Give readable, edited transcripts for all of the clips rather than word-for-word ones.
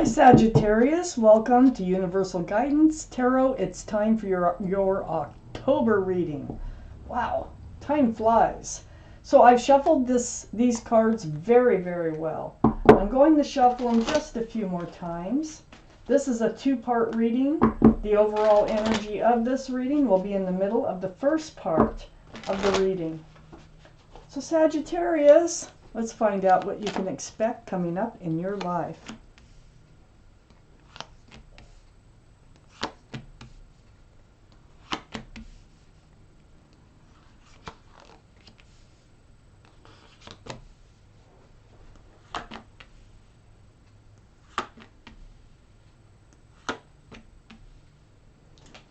Hi Sagittarius, welcome to Universal Guidance Tarot. It's time for your October reading. Wow, time flies. So I've shuffled these cards very well. I'm going to shuffle them just a few more times. This is a two-part reading. The overall energy of this reading will be in the middle of the first part of the reading. So Sagittarius, let's find out what you can expect coming up in your life.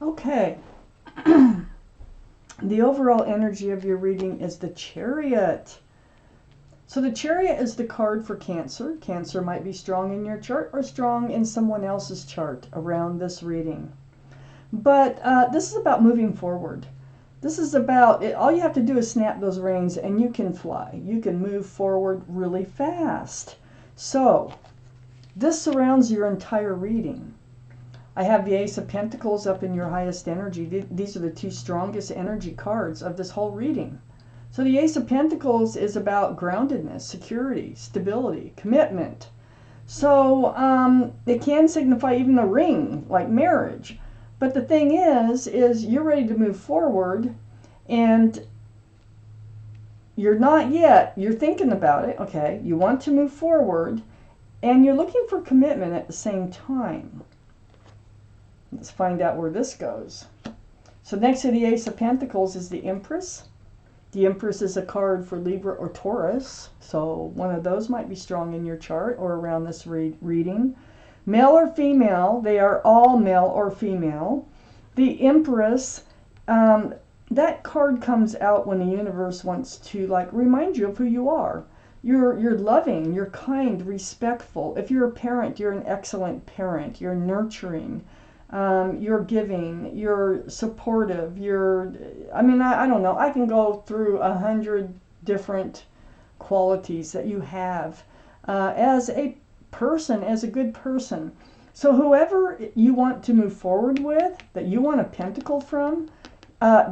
Okay, the overall energy of your reading is the Chariot. So the Chariot is the card for Cancer. Cancer might be strong in your chart or strong in someone else's chart around this reading. But this is about moving forward. This is about, all you have to do is snap those reins and you can fly. You can move forward really fast. So this surrounds your entire reading. I have the Ace of Pentacles up in your highest energy. These are the two strongest energy cards of this whole reading. So the Ace of Pentacles is about groundedness, security, stability, commitment. So it can signify even a ring, like marriage. But the thing is you're ready to move forward and you're not yet. You're thinking about it, okay? You want to move forward and you're looking for commitment at the same time. Let's find out where this goes. So next to the Ace of Pentacles is the Empress. The Empress is a card for Libra or Taurus. So one of those might be strong in your chart or around this reading. Male or female, they are all male or female. The Empress, that card comes out when the universe wants to remind you of who you are. You're loving, you're kind, respectful. If you're a parent, you're an excellent parent. You're nurturing. You're giving, you're supportive, I don't know, I can go through 100 different qualities that you have as a person, as a good person. So whoever you want to move forward with, that you want a pentacle from,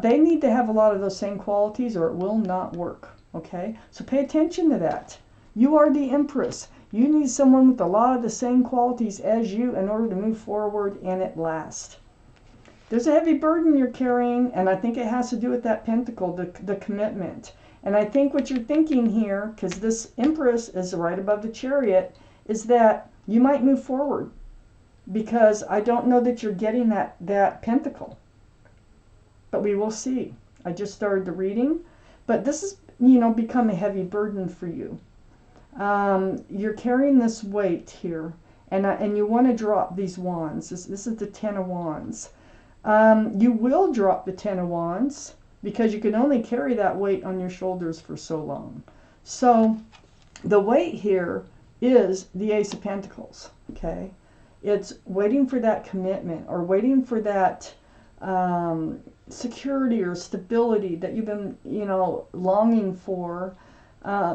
they need to have a lot of those same qualities or it will not work, okay? So pay attention to that. You are the Empress. You need someone with a lot of the same qualities as you in order to move forward and it last. There's a heavy burden you're carrying, and I think it has to do with that pentacle, the commitment. And I think what you're thinking here, because this Empress is right above the Chariot, is that you might move forward because I don't know that you're getting that pentacle. But we will see. I just started the reading, but this has, become a heavy burden for you. You're carrying this weight here, and you want to drop these wands. This is the Ten of Wands. You will drop the Ten of Wands because you can only carry that weight on your shoulders for so long. So the weight here is the Ace of Pentacles, okay? It's waiting for that commitment or waiting for that security or stability that you've been, longing for.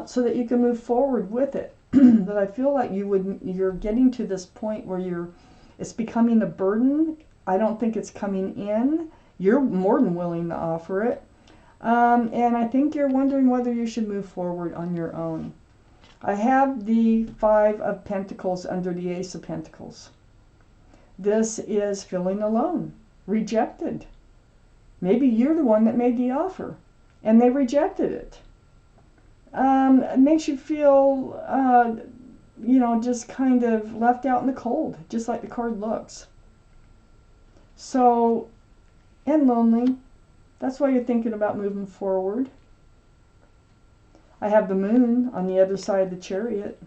So that you can move forward with it. But I feel like you're getting to this point where it's becoming a burden. I don't think it's coming in. You're more than willing to offer it. And I think you're wondering whether you should move forward on your own. I have the Five of Pentacles under the Ace of Pentacles. This is feeling alone, rejected. Maybe you're the one that made the offer and they rejected it. It makes you feel, just kind of left out in the cold, just like the card looks. So, and lonely. That's why you're thinking about moving forward. I have the Moon on the other side of the Chariot.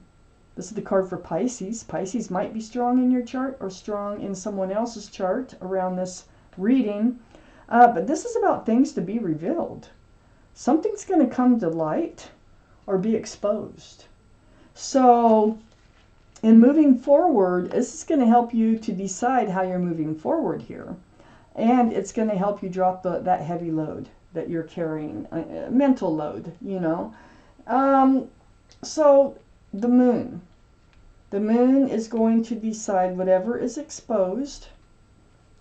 This is the card for Pisces. Pisces might be strong in your chart or strong in someone else's chart around this reading. But this is about things to be revealed. Something's going to come to light or be exposed. So in moving forward, this is going to help you to decide how you're moving forward here. And it's going to help you drop that heavy load that you're carrying, mental load, So the Moon. The moon is going to decide whatever is exposed,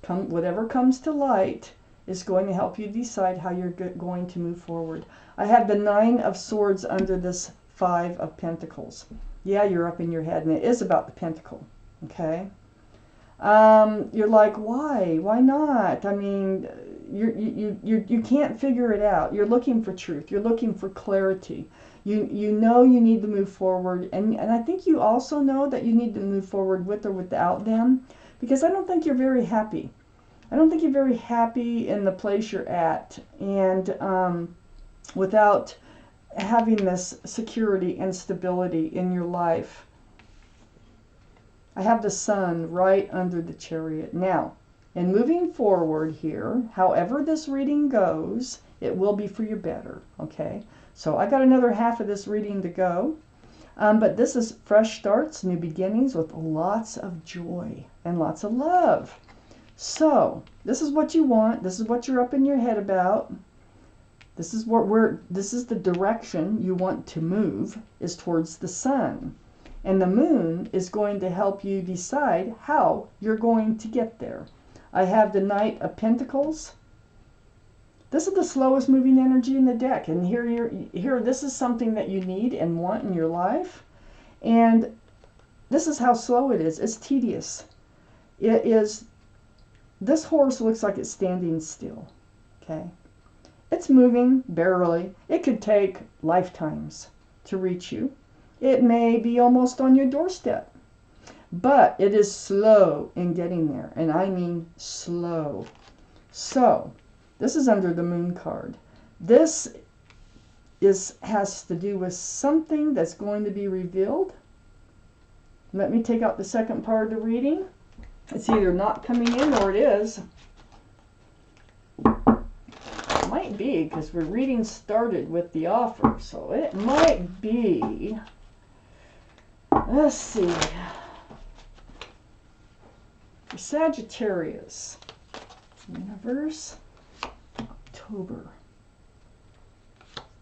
whatever comes to light, is going to help you decide how you're going to move forward. I have the 9 of Swords under this 5 of Pentacles. Yeah, you're up in your head, and it is about the pentacle, okay? You're like, why? Why not? I mean, you can't figure it out. You're looking for truth. You're looking for clarity. You know you need to move forward, and I think you also know that you need to move forward with or without them, because I don't think you're very happy. I don't think you're very happy in the place you're at, and without having this security and stability in your life. I have the Sun right under the Chariot. Now, in moving forward here, however this reading goes, it will be for your better, okay? So I got another half of this reading to go. But this is fresh starts, new beginnings with lots of joy and lots of love. So this is what you want. This is what you're up in your head about. This is this is the direction you want to move, is towards the Sun. And the moon is going to help you decide how you're going to get there. I have the Knight of Pentacles. This is the slowest moving energy in the deck. And here, this is something that you need and want in your life. And this is how slow it is. It's tedious. It is, this horse looks like it's standing still, okay? It's moving barely. It could take lifetimes to reach you. It may be almost on your doorstep, but it is slow in getting there, and I mean slow. So this is under the Moon card. This has to do with something that's going to be revealed. Let me take out the second part of the reading. It's either not coming in or it is. It might be, because we're reading started with the offer, so it might be. Let's see. For Sagittarius, Universe, October.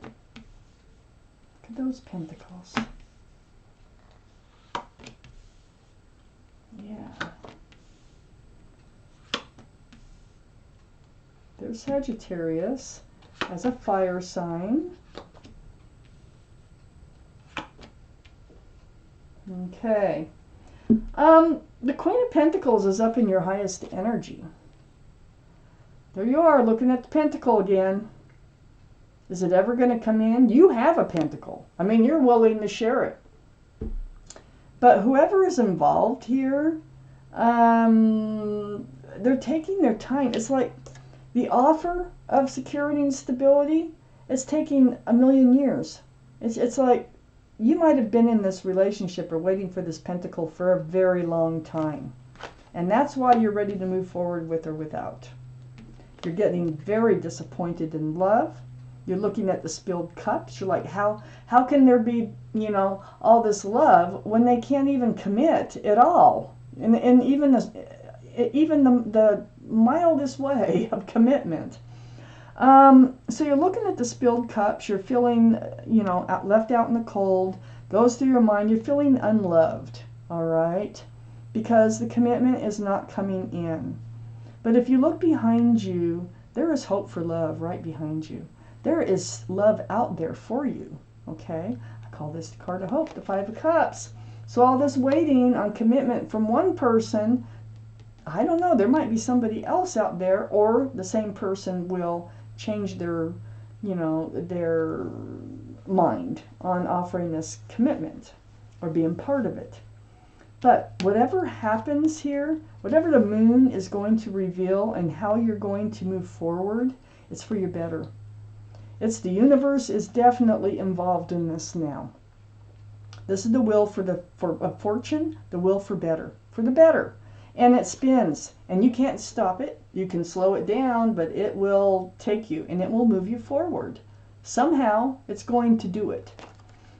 Look at those pentacles. Yeah. There's Sagittarius as a fire sign. Okay. The Queen of Pentacles is up in your highest energy. There you are, looking at the pentacle again. Is it ever going to come in? You have a pentacle. I mean, you're willing to share it. But whoever is involved here, they're taking their time. It's like the offer of security and stability is taking 1,000,000 years. It's like you might have been in this relationship or waiting for this pentacle for a very long time. And that's why you're ready to move forward with or without. You're getting very disappointed in love. You're looking at the spilled cups. You're like, how can there be, all this love when they can't even commit at all? And even the mildest way of commitment. So you're looking at the spilled cups. You're feeling, left out in the cold. Goes through your mind. You're feeling unloved, all right? Because the commitment is not coming in. But if you look behind you, there is hope for love right behind you. There is love out there for you, okay? I call this the card of hope, the 5 of Cups. So all this waiting on commitment from one person, I don't know, there might be somebody else out there, or the same person will change their, their mind on offering this commitment or being part of it. But whatever happens here, whatever the moon is going to reveal and how you're going to move forward, it's for your better. It's the universe is definitely involved in this now. This is the will for fortune, the will for better, for the better. And it spins, and you can't stop it. You can slow it down, but it will take you, and it will move you forward. Somehow, it's going to do it.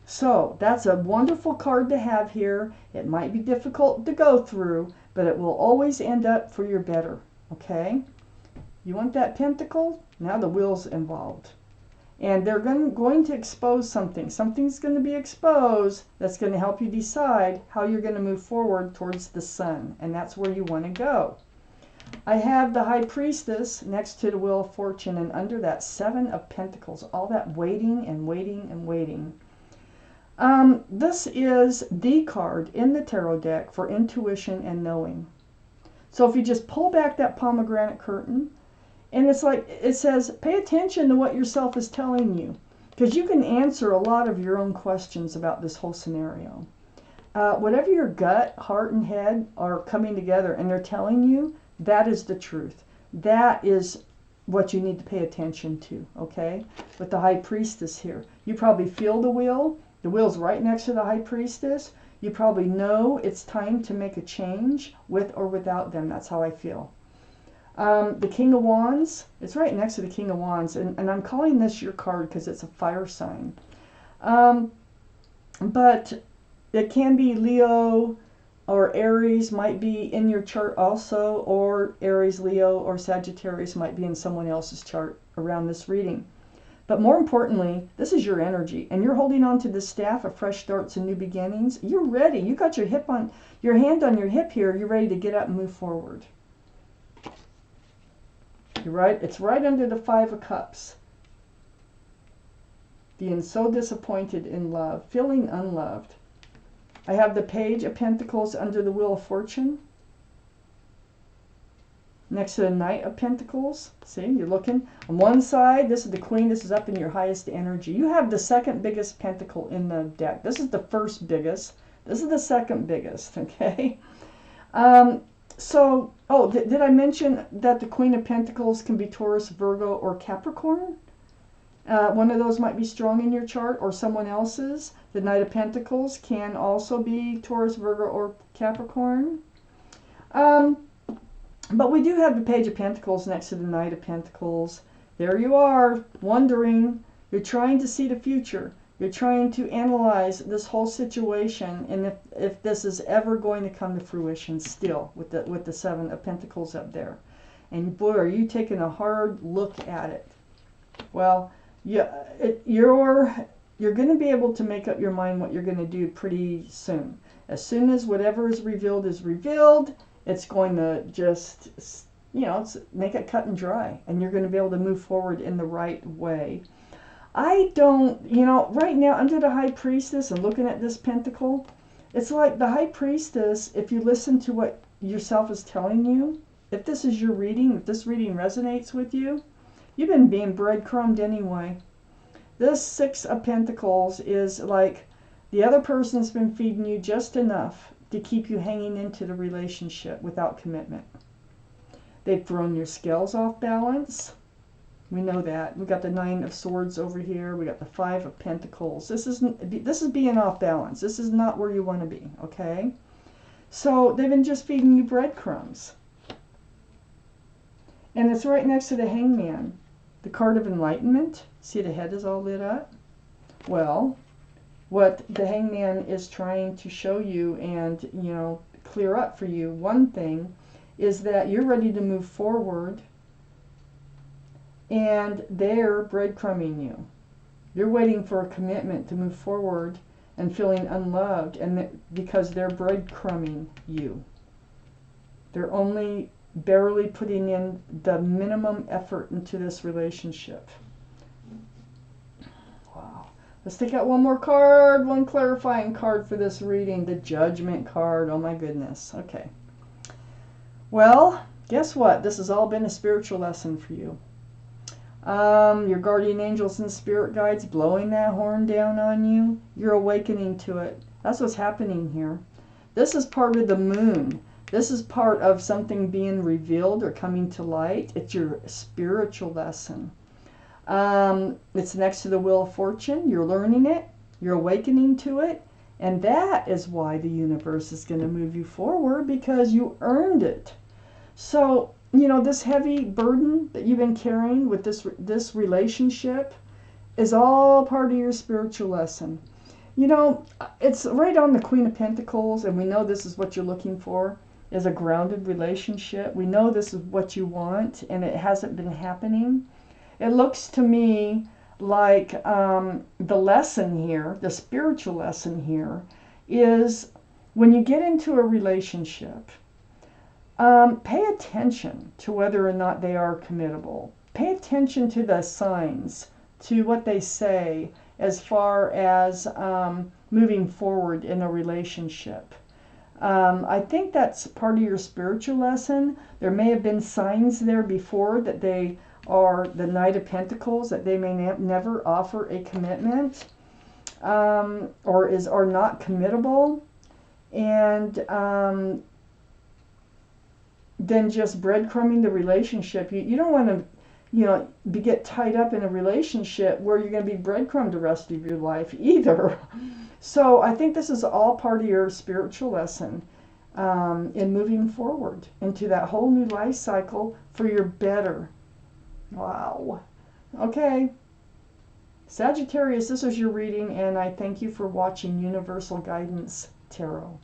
So, that's a wonderful card to have here. It might be difficult to go through, but it will always end up for your better, okay? You want that pentacle? Now the will's involved. And they're going to expose something. Something's going to be exposed that's going to help you decide how you're going to move forward towards the sun. And that's where you want to go. I have the High Priestess next to the Wheel of Fortune, and under that, 7 of Pentacles. All that waiting and waiting and waiting. This is the card in the tarot deck for intuition and knowing. So if you just pull back that pomegranate curtain, and it's like, it says, pay attention to what yourself is telling you, because you can answer a lot of your own questions about this whole scenario. Whatever your gut, heart, and head are coming together and they're telling you, that is the truth. That is what you need to pay attention to, okay? With the High Priestess here, you probably feel the wheel. The wheel's right next to the High Priestess. You probably know it's time to make a change with or without them. That's how I feel. The King of Wands, it's right next to the King of Wands, and I'm calling this your card because it's a fire sign. But it can be Leo or Aries, might be in your chart also, or Aries, Leo, or Sagittarius might be in someone else's chart around this reading. But more importantly, this is your energy, and you're holding on to the staff of fresh starts and new beginnings. You're ready. You got your hand on your hip here. You're ready to get up and move forward. You're right. It's right under the 5 of Cups. Being so disappointed in love, feeling unloved. I have the Page of Pentacles under the Wheel of Fortune. Next to the Knight of Pentacles. See, you're looking on one side. This is the Queen. This is up in your highest energy. You have the second biggest pentacle in the deck. This is the first biggest. This is the second biggest, okay? So, oh, did I mention that the Queen of Pentacles can be Taurus, Virgo, or Capricorn? One of those might be strong in your chart, or someone else's. The Knight of Pentacles can also be Taurus, Virgo, or Capricorn. But we do have the Page of Pentacles next to the Knight of Pentacles. There you are, wondering. You're trying to see the future. You're trying to analyze this whole situation, and if this is ever going to come to fruition still with the 7 of Pentacles up there. And boy, are you taking a hard look at it. Well, yeah, you're going to be able to make up your mind what you're going to do pretty soon. As soon as whatever is revealed, it's going to just, make it cut and dry. And you're going to be able to move forward in the right way. I don't, right now under the High Priestess and looking at this pentacle, it's like the High Priestess, if you listen to what yourself is telling you, if this is your reading, if this reading resonates with you, you've been being breadcrumbed anyway. This 6 of Pentacles is like the other person's been feeding you just enough to keep you hanging into the relationship without commitment. They've thrown your scales off balance. We know that. We got the 9 of Swords over here. We got the 5 of Pentacles. This is being off balance. This is not where you want to be, okay? So they've been just feeding you breadcrumbs. And it's right next to the Hangman, the card of enlightenment. See, the head is all lit up. Well, what the Hangman is trying to show you and, clear up for you, one thing is that you're ready to move forward, and they're breadcrumbing you. You're waiting for a commitment to move forward and feeling unloved, and because they're breadcrumbing you. They're only barely putting in the minimum effort into this relationship. Wow. Let's take out one more card, one clarifying card for this reading, the Judgment card. Oh my goodness. Okay. Well, guess what? This has all been a spiritual lesson for you. Your guardian angels and spirit guides blowing that horn down on you. You're awakening to it. That's what's happening here. This is part of the moon. This is part of something being revealed or coming to light. It's your spiritual lesson. It's next to the Wheel of Fortune. You're learning it. You're awakening to it. And that is why the universe is going to move you forward, because you earned it. So, this heavy burden that you've been carrying with this relationship is all part of your spiritual lesson. It's right on the Queen of Pentacles, and we know this is what you're looking for, is a grounded relationship. We know this is what you want, and it hasn't been happening. It looks to me like the lesson here, the spiritual lesson here, is when you get into a relationship, pay attention to whether or not they are committable. Pay attention to the signs, to what they say as far as moving forward in a relationship. I think that's part of your spiritual lesson. There may have been signs there before that they are the Knight of Pentacles, that they may never offer a commitment, or are not committable, and then just breadcrumbing the relationship. You don't want to, get tied up in a relationship where you're going to be breadcrumbed the rest of your life either. So I think this is all part of your spiritual lesson in moving forward into that whole new life cycle for your better. Wow. Okay. Sagittarius, this is your reading, and I thank you for watching Universal Guidance Tarot.